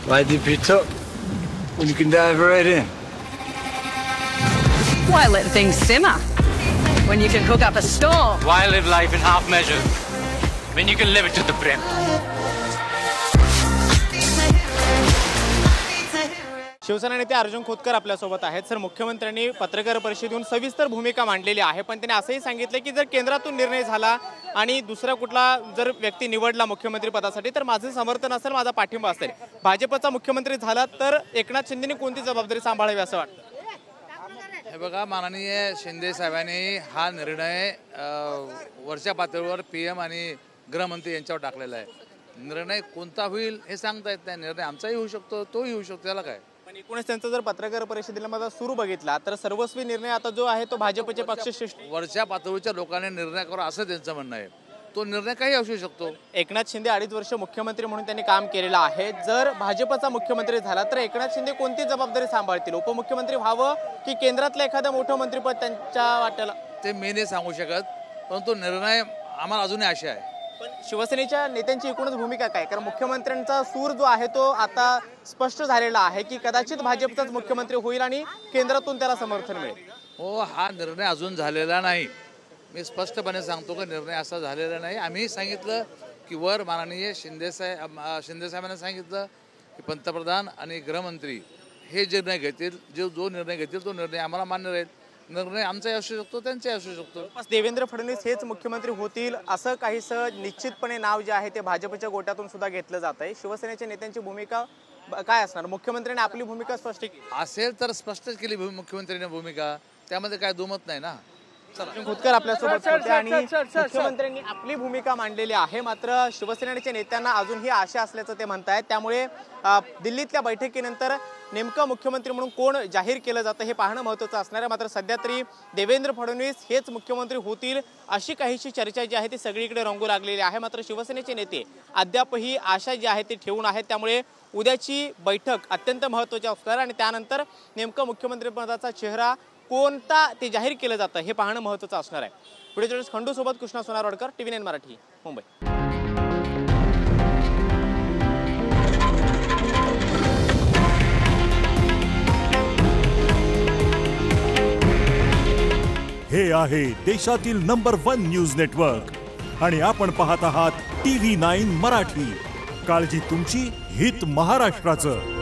Why dip it up when you can dive right in? Why let things simmer when you can cook up a storm? Why live life in half measures when you can live it to the brim? Shiv Sena नेते अर्जुन खोतकर आपल्यासोबत आहेत। Sir, मुख्यमंत्र्यांनी पत्रकार परिषदेतून सविस्तर भूमिका मांडलेली आहे, पण त्यांनी असंही सांगितलं की जर केंद्रातून निर्णय झाला आणि दुसरा कुठला जर व्यक्ती निवडला मुख्यमंत्री पदासाठी तर माझं समर्थन असेल, माझा पाठिंबा असेल। भाजपचा मुख्यमंत्री झाला तर एकनाथ शिंदेंनी कोणती जबाबदारी सांभाळावी असं वाटतं? हे बघा, माननीय शिंदे साहेबांनी हा निर्णय वरच्या पातळीवर PM आणि गृहमंत्री यांच्यावर टाकलेला आहे। निर्णय कोणता होईल हे सांगता येत नाही। निर्णय आमचाही होऊ शकतो, तोही होऊ शकतो, त्याला काय। पण एकूणच त्यांचं जर पत्रकार परिषदेला माझा सुरू बघितला तर सर्वस्वी निर्णय आता जो आहे तो भाजपचे पक्षश्रेष्ठ वरच्या पातळीच्या लोकांनी निर्णय करा असं त्यांचं म्हणणं आहे। तो निर्णय काही असू शकतो। एकनाथ शिंदे 2.5 वर्ष मुख्यमंत्री म्हणून त्यांनी काम केलेलं आहे। जर भाजपचा मुख्यमंत्री झाला तर एकनाथ शिंदे कोणती जबाबदारी सांभाळतील? उपमुख्यमंत्री व्हावं की केंद्रातलं एखादं मोठं मंत्रिपद त्यांच्या वाट्याला? ते मी नाही सांगू शकत, परंतु निर्णय आम्हाला अजूनही आशा आहे। पण शिवसेनेच्या नेत्यांची एकूणच भूमिका काय? कारण मुख्यमंत्र्यांचा सूर जो आहे तो आता स्पष्ट झालेला आहे की कदाचित भाजपचाच मुख्यमंत्री होईल आणि केंद्रातून त्याला समर्थन मिळेल। हो, हा निर्णय अजून झालेला नाही। मी स्पष्टपणे सांगतो की निर्णय असा झालेला नाही। आम्ही सांगितलं की वर माननीय शिंदे साहेबांना सांगितलं की पंतप्रधान आणि गृहमंत्री हे जे निर्णय घेतील, जो निर्णय घेतील तो निर्णय आम्हाला मान्य राहील। निर्णय आमचाही असू शकतो, त्यांचाही असू शकतो। देवेंद्र फडणवीस हेच मुख्यमंत्री होतील असं काहीसं निश्चितपणे नाव जे आहे ते भाजपच्या गोट्यातून सुद्धा घेतलं जात आहे। शिवसेनेच्या नेत्यांची भूमिका काय असणार? मुख्यमंत्र्यांनी आपली भूमिका स्पष्ट केली असेल तर स्पष्ट केली मुख्यमंत्र्यांनी भूमिका, त्यामध्ये काय दुमत नाही ना। खोतकर आपल्यासोबत होते आणि मुख्यमंत्र्यांनी आपली भूमिका मांडलेली आहे। मात्र शिवसेनेच्या नेत्यांना अजूनही आशा असल्याचं ते म्हणतायत। त्यामुळे दिल्लीतल्या बैठकीनंतर नेमकं मुख्यमंत्री म्हणून कोण जाहीर केलं जातं हे पाहणं महत्त्वाचं असणार आहे। मात्र सध्या तरी देवेंद्र फडणवीस हेच मुख्यमंत्री होतील अशी काहीशी चर्चा जी आहे ती सगळीकडे रंगू लागलेली आहे। मात्र शिवसेनेचे नेते अद्यापही आशा जी आहे ती ठेवून आहेत। त्यामुळे उद्याची बैठक अत्यंत महत्त्वाची असणार आणि त्यानंतर नेमकं मुख्यमंत्रीपदाचा चेहरा कोणता ते जाहीर केलं जातं हे पाहणं महत्त्वाचं असणार आहे। व्हिडिओ जर्नलिस्ट खंडू सोबत कृष्णा सोनारवडकर, TV9 मराठी, मुंबई। हे आहे देशातील नंबर 1 न्यूज नेटवर्क आणि आपण पाहत आहात TV9 मराठी। काळजी तुमची, हित महाराष्ट्राचं।